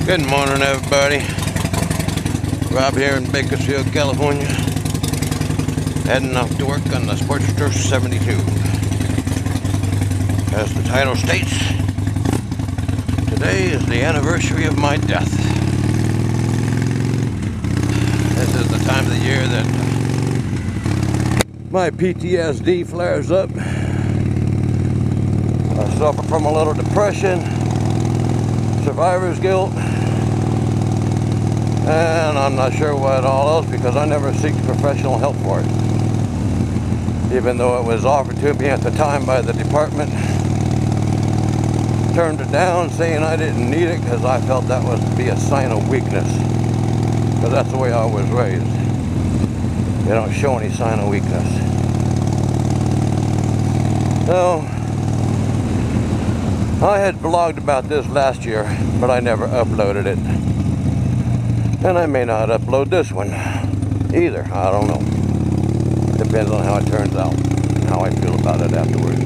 Good morning, everybody. Rob here in Bakersfield, California. Heading off to work on the Sportster 72. As the title states, today is the anniversary of my death. This is the time of the year that my PTSD flares up. I suffer from a little depression, survivor's guilt, and I'm not sure what all else because I never seek professional help for it. Even though it was offered to me at the time by the department, turned it down saying I didn't need it because I felt that was to be a sign of weakness. Because that's the way I was raised. They don't show any sign of weakness. So, I had blogged about this last year, but I never uploaded it. And I may not upload this one either. I don't know. Depends on how it turns out and how I feel about it afterwards.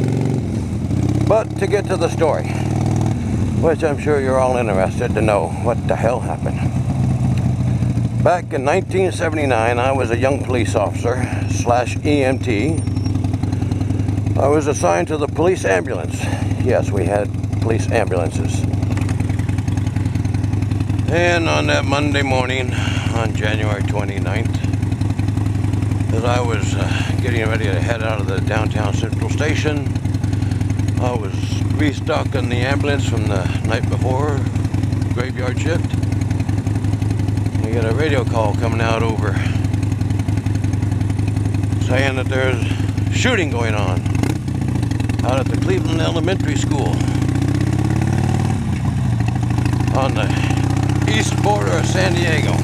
But to get to the story, which I'm sure you're all interested to know what the hell happened. Back in 1979, I was a young police officer / EMT. I was assigned to the police ambulance. Yes, we had police ambulances. And on that Monday morning, on January 29th, as I was getting ready to head out of the downtown Central Station, I was restocking the ambulance from the night before, graveyard shift. We get a radio call coming out over saying that there's shooting going on out at the Cleveland Elementary School on the east border of San Diego.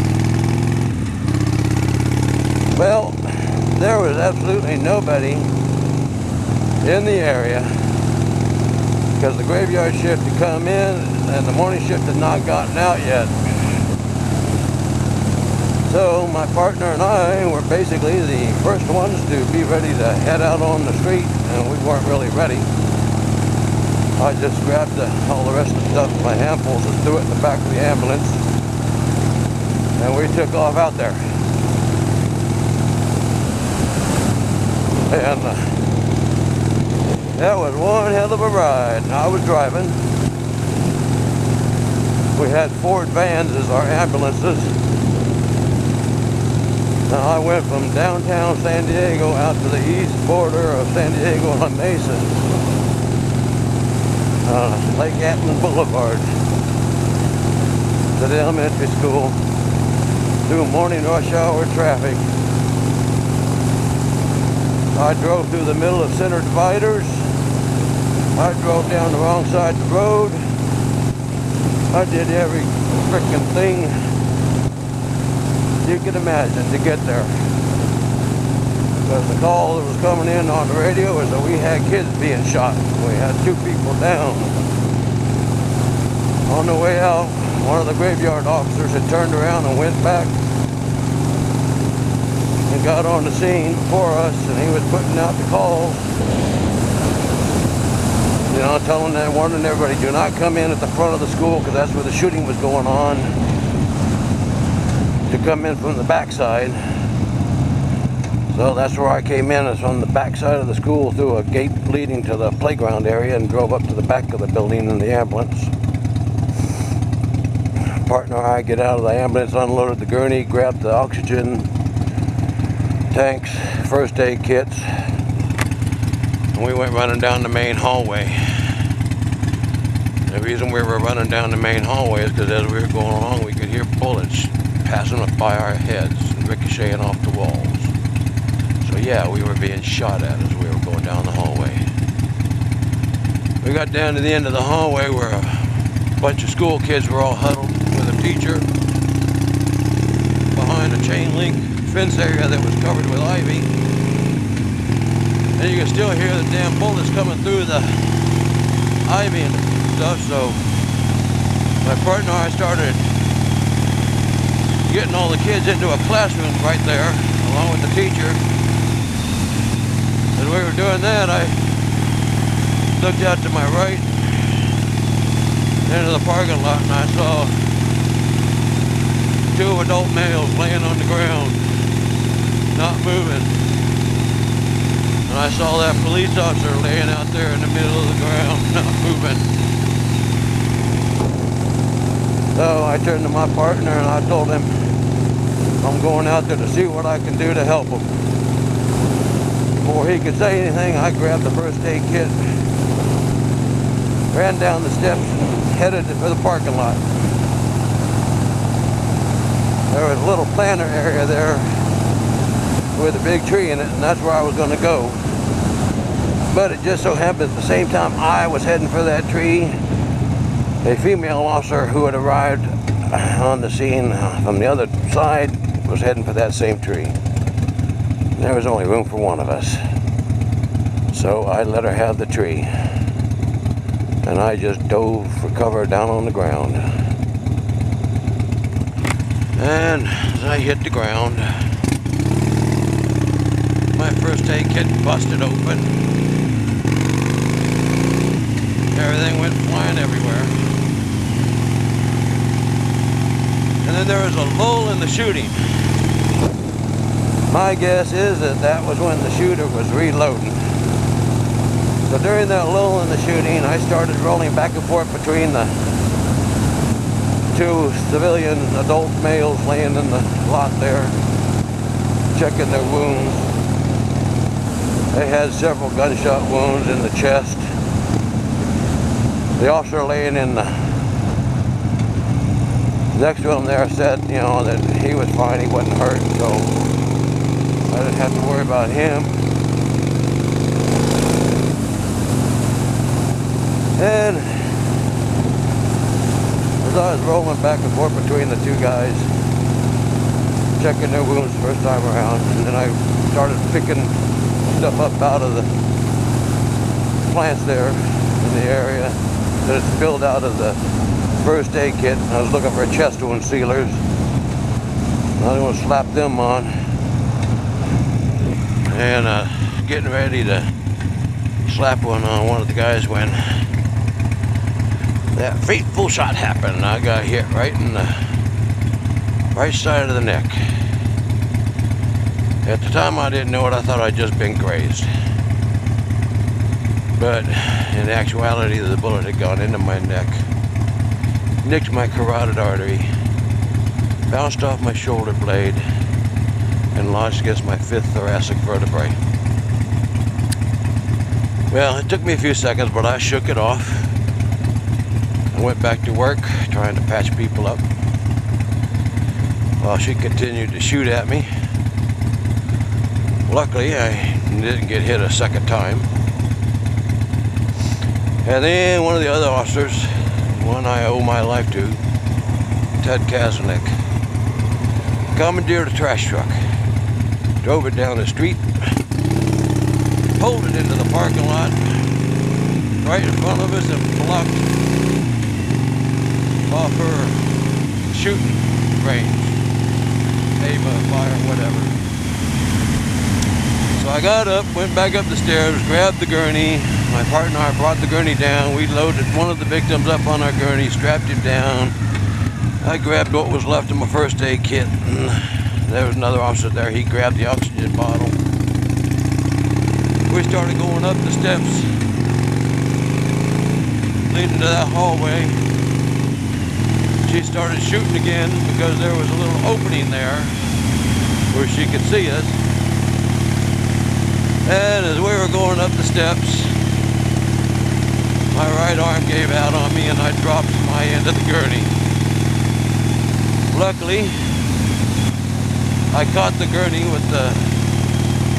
Well, there was absolutely nobody in the area because the graveyard shift had come in and the morning shift had not gotten out yet. So my partner and I were basically the first ones to be ready to head out on the street, and we weren't really ready. I just grabbed all the rest of the stuff in my handfuls and threw it in the back of the ambulance, and we took off out there. And that was one hell of a ride. I was driving. We had Ford vans as our ambulances. Now I went from downtown San Diego out to the east border of San Diego and La Mesa, Lake Atlan Boulevard, to the elementary school, through morning rush hour traffic. I drove through the middle of center dividers. I drove down the wrong side of the road. I did every frickin' thing you could imagine to get there. Because the call that was coming in on the radio was that we had kids being shot. We had 2 people down. On the way out, one of the graveyard officers had turned around and went back and got on the scene for us, and he was putting out the calls. You know, warning everybody, do not come in at the front of the school because that's where the shooting was going on. To come in from the backside. So that's where I came in, is from the backside of the school through a gate leading to the playground area, and drove up to the back of the building in the ambulance. Partner and I get out of the ambulance, unloaded the gurney, grabbed the oxygen tanks, first aid kits, and we went running down the main hallway. The reason we were running down the main hallway is because as we were going along, we could hear bullets passing up by our heads and ricocheting off the walls. So yeah, we were being shot at as we were going down the hallway. We got down to the end of the hallway where a bunch of school kids were all huddled with a teacher behind a chain link fence area that was covered with ivy. And you can still hear the damn bullets coming through the ivy and stuff. So my partner and I started getting all the kids into a classroom right there, along with the teacher. As we were doing that, I looked out to my right into the parking lot, and I saw two adult males laying on the ground, not moving. And I saw that police officer laying out there in the middle of the ground, not moving. So I turned to my partner and I told him I'm going out there to see what I can do to help him. Before he could say anything, I grabbed the first aid kit, ran down the steps and headed for the parking lot. There was a little planter area there with a big tree in it, and that's where I was going to go. But it just so happened at the same time I was heading for that tree, a female officer who had arrived on the scene from the other side was heading for that same tree. There was only room for one of us. So I let her have the tree. And I just dove for cover down on the ground. And as I hit the ground, my first aid kit busted open. Everything went flying everywhere. And then there was a lull in the shooting. My guess is that that was when the shooter was reloading. So during that lull in the shooting, I started rolling back and forth between the two civilian adult males laying in the lot there, checking their wounds. They had several gunshot wounds in the chest. The officer laying in the next to him there said, you know, that he was fine, he wasn't hurt, so I didn't have to worry about him. And as I was rolling back and forth between the two guys, checking their wounds the first time around, and then I started picking stuff up out of the plants there in the area that had spilled out of the first aid kit. I was looking for chest wound sealers. I was going to slap them on, and getting ready to slap one on one of the guys when that fateful shot happened. I got hit right in the right side of the neck. At the time I didn't know it, I thought I'd just been grazed. But in actuality the bullet had gone into my neck, nicked my carotid artery, bounced off my shoulder blade, and lodged against my 5th thoracic vertebrae. Well, it took me a few seconds, but I shook it off. I went back to work, trying to patch people up, while she continued to shoot at me. Luckily, I didn't get hit a second time. And then one of the other officers, one I owe my life to, Ted Kazanek, commandeered a trash truck, drove it down the street, pulled it into the parking lot right in front of us, and blocked off her shooting range, aim of fire, whatever. So I got up, went back up the stairs, grabbed the gurney. My partner and I brought the gurney down. We loaded one of the victims up on our gurney, strapped him down. I grabbed what was left of my first aid kit. And there was another officer there. He grabbed the oxygen bottle. We started going up the steps leading to that hallway. She started shooting again because there was a little opening there where she could see us. And as we were going up the steps, my right arm gave out on me and I dropped my end of the gurney. Luckily, I caught the gurney with the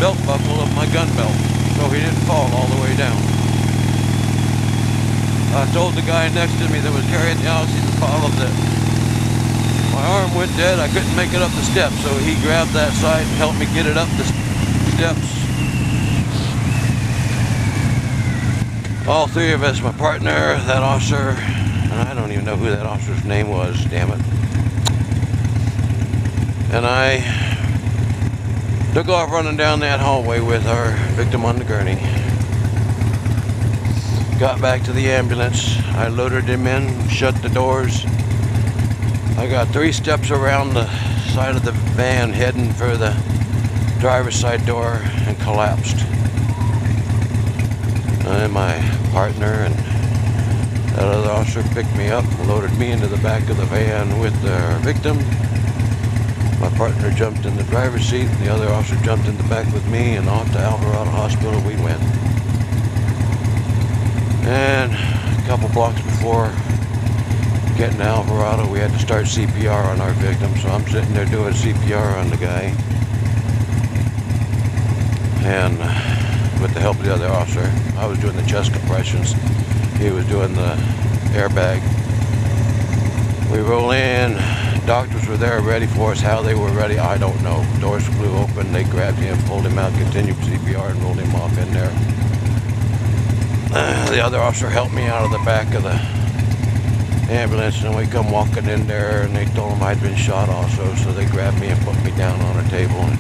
belt buckle of my gun belt, so he didn't fall all the way down. I told the guy next to me that was carrying the oxygen bottle that my arm went dead, I couldn't make it up the steps, so he grabbed that side and helped me get it up the steps. All three of us, my partner, that officer, and I don't even know who that officer's name was, damn it. And I took off running down that hallway with our victim on the gurney. Got back to the ambulance. I loaded him in, shut the doors, I got 3 steps around the side of the van heading for the driver's side door and collapsed. And my partner and that other officer picked me up and loaded me into the back of the van with the victim. My partner jumped in the driver's seat and the other officer jumped in the back with me, and off to Alvarado Hospital we went. And a couple blocks before getting to Alvarado, we had to start CPR on our victim, so I'm sitting there doing CPR on the guy. And with the help of the other officer, I was doing the chest compressions. He was doing the airbag. We roll in. Doctors were there ready for us. How they were ready, I don't know. Doors flew open. They grabbed him, pulled him out, continued CPR, and rolled him off in there. The other officer helped me out of the back of the ambulance, and we come walking in there, and they told him I'd been shot also, so they grabbed me and put me down on a table and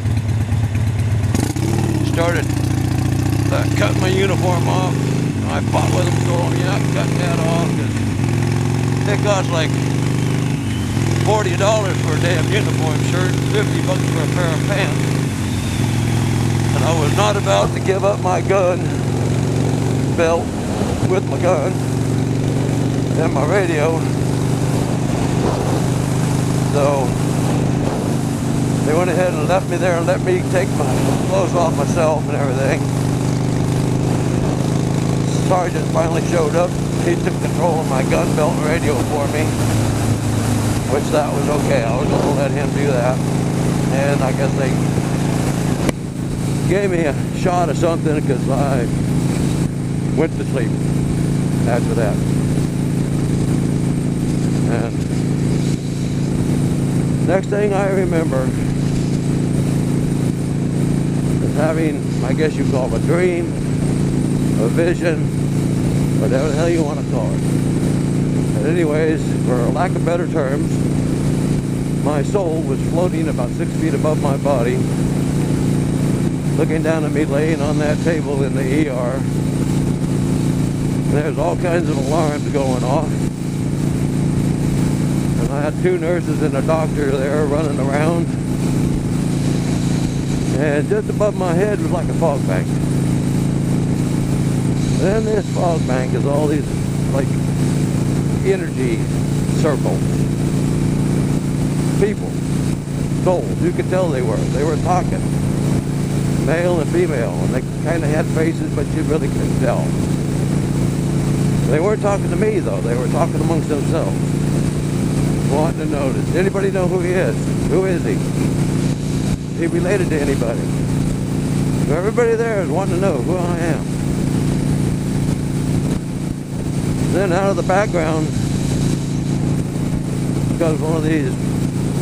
started cutting my uniform off. I fought with them, told them, yeah, cutting that off, because it cost like $40 for a damn uniform shirt, $50 for a pair of pants. And I was not about to give up my gun belt with my gun and my radio. So they went ahead and left me there and let me take my clothes off myself and everything. Sergeant finally showed up. He took control of my gun belt and radio for me, which that was okay. I was going to let him do that. And I guess they gave me a shot of something because I went to sleep after that. And next thing I remember is having, I guess you call it a dream, a vision, whatever the hell you want to call it. But anyways, for lack of better terms, my soul was floating about 6 feet above my body, looking down at me laying on that table in the ER. And there's all kinds of alarms going off. And I had 2 nurses and a doctor there running around. And just above my head was like a fog bank. And this fog bank is all these like energy circles. People, souls, you could tell they were talking, male and female, and they kind of had faces, but you really couldn't tell. They weren't talking to me though, they were talking amongst themselves, wanting to know, does anybody know who he is? Who is he? Is he related to anybody? So everybody there is wanting to know who I am. Then out of the background, because one of these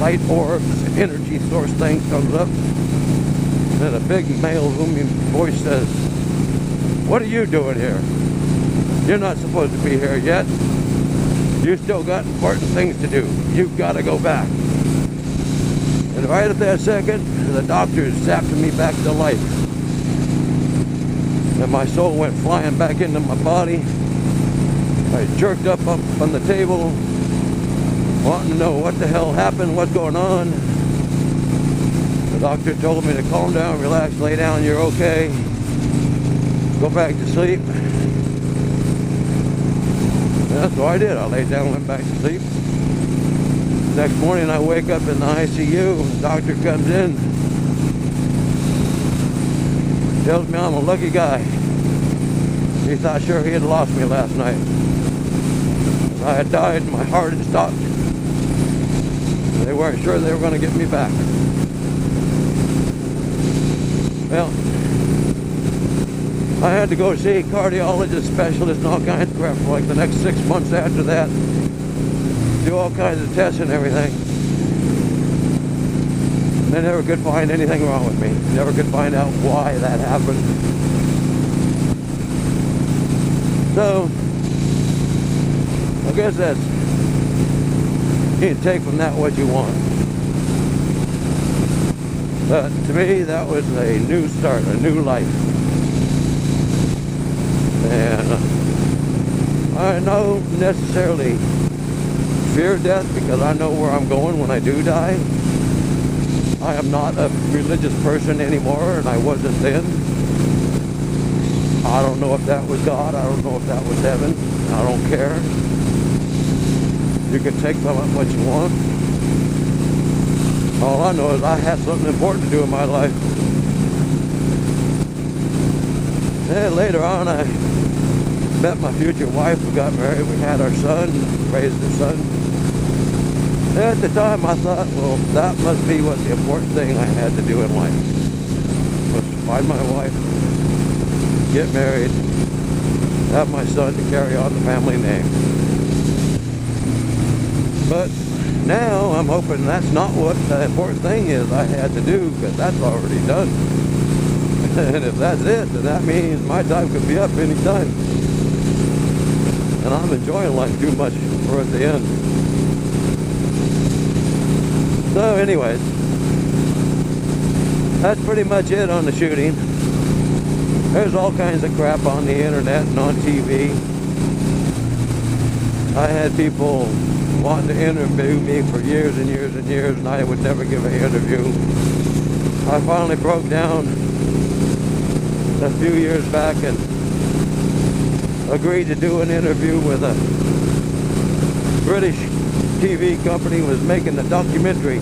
light orbs, energy source thing comes up, and a big male booming voice says, "What are you doing here? You're not supposed to be here yet. You still got important things to do. You've got to go back." And right at that second, the doctor zapped me back to life. And my soul went flying back into my body. I jerked up on the table, wanting to know what the hell happened, what's going on. The doctor told me to calm down, relax, lay down, you're okay. Go back to sleep. And that's what I did. I laid down and went back to sleep. Next morning I wake up in the ICU, the doctor comes in, tells me I'm a lucky guy. He thought sure he had lost me last night. I had died and my heart had stopped. They weren't sure they were going to get me back. Well, I had to go see cardiologists, specialists, and all kinds of crap for like the next 6 months after that. Do all kinds of tests and everything. They never could find anything wrong with me. Never could find out why that happened. So, I guess that's, you can take from that what you want. But to me, that was a new start, a new life. And I don't necessarily fear death because I know where I'm going when I do die. I am not a religious person anymore, and I wasn't then. I don't know if that was God. I don't know if that was heaven. I don't care. You can take from it what you want. All I know is I had something important to do in my life. And later on, I met my future wife. We got married. We had our son, raised our son. And at the time, I thought, well, that must be what the important thing I had to do in life. Was to find my wife, get married, have my son to carry on the family name. But now I'm hoping that's not what the important thing is I had to do, because that's already done. And if that's it, then that means my time could be up any time. And I'm enjoying life too much for at the end. So anyways, that's pretty much it on the shooting. There's all kinds of crap on the internet and on TV. I had people wanting to interview me for years and years and years, and I would never give an interview. I finally broke down a few years back and agreed to do an interview with a British TV company was making a documentary.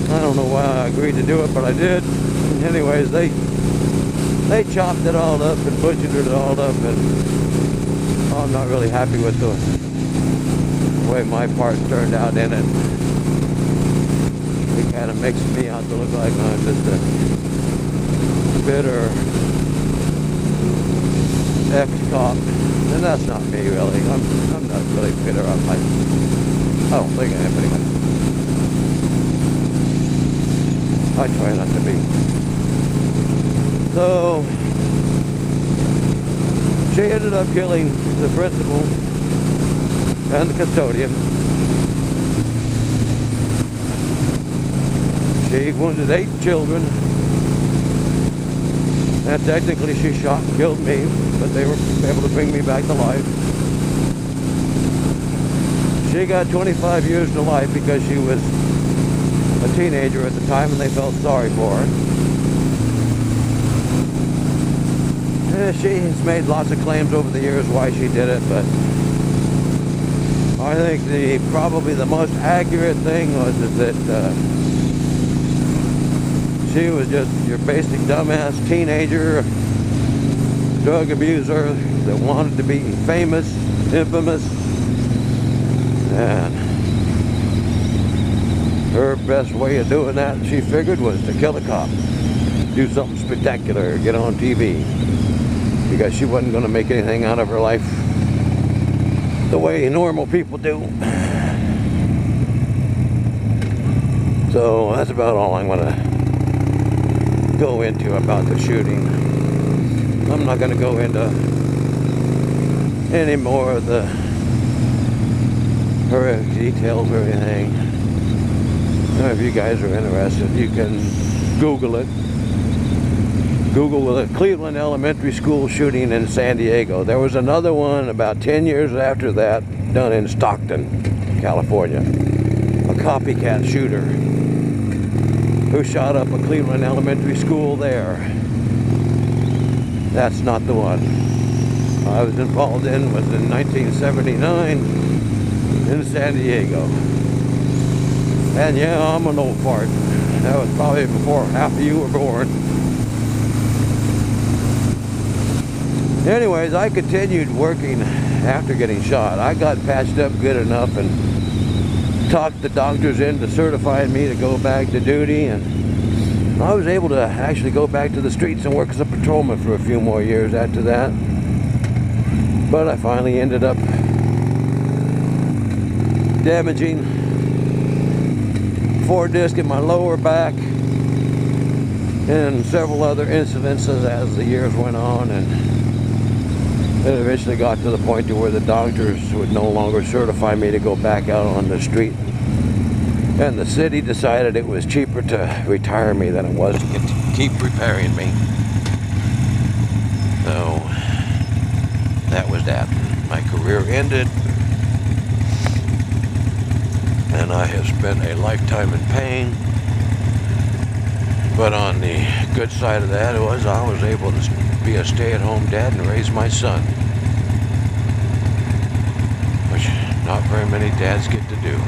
I don't know why I agreed to do it, but I did. And anyways, they chopped it all up and butchered it all up, and I'm not really happy with the way my part turned out in it. It kind of makes me out to look like I'm just a bitter ex-cop. And that's not me, really. I'm not really bitter. I don't think I am, anyway. I try not to be. So, she ended up killing the principal and the custodian. She wounded 8 children. And technically she shot and killed me, but they were able to bring me back to life. She got 25 years to life because she was a teenager at the time and they felt sorry for her. She has made lots of claims over the years why she did it, but I think probably the most accurate thing was that she was just your basic dumbass teenager, drug abuser that wanted to be famous, infamous, and her best way of doing that, she figured, was to kill a cop, do something spectacular, get on TV, because she wasn't going to make anything out of her life the way normal people do. So that's about all I'm going to go into about the shooting. I'm not going to go into any more of the horrific details or anything. If you guys are interested, you can Google it. Google the Cleveland Elementary School shooting in San Diego. There was another one about 10 years after that done in Stockton, California. A copycat shooter who shot up a Cleveland Elementary School there. That's not the one I was involved in. Was in 1979 in San Diego. And yeah, I'm an old fart. That was probably before half of you were born. Anyways, I continued working after getting shot. I got patched up good enough and talked the doctors into certifying me to go back to duty, and I was able to actually go back to the streets and work as a patrolman for a few more years after that. But I finally ended up damaging 4 discs in my lower back and several other incidences as the years went on, and it eventually got to the point to where the doctors would no longer certify me to go back out on the street. And the city decided it was cheaper to retire me than it was to keep repairing me. So that was that. My career ended, and I have spent a lifetime in pain. But on the good side of that was I was able to be a stay-at-home dad and raise my son, which not very many dads get to do.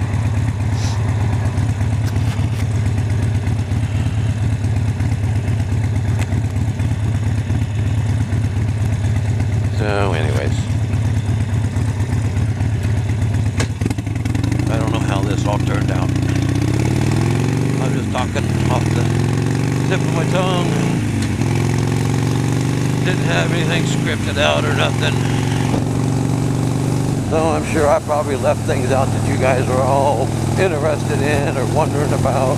So anyways, I don't know how this all turned out. I'm just talking off the tip of my tongue. Didn't have anything scripted out or nothing. So I'm sure I probably left things out that you guys are all interested in or wondering about.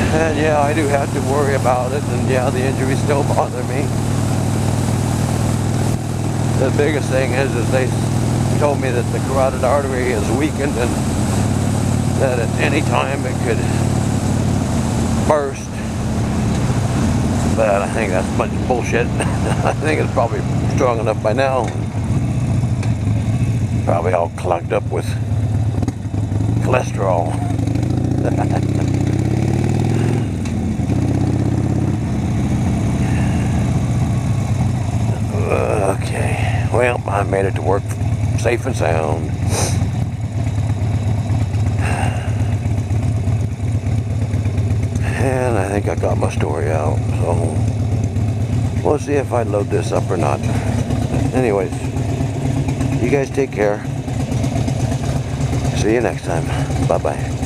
And yeah, I do have to worry about it, and yeah, the injuries still bother me. The biggest thing is they told me that the carotid artery is weakened and that at any time it could burst. But I think that's much bullshit. I think it's probably strong enough by now. Probably all clogged up with cholesterol. Okay, well, I made it to work safe and sound. And I think I got my story out, so we'll see if I load this up or not. Anyways, you guys take care. See you next time. Bye-bye.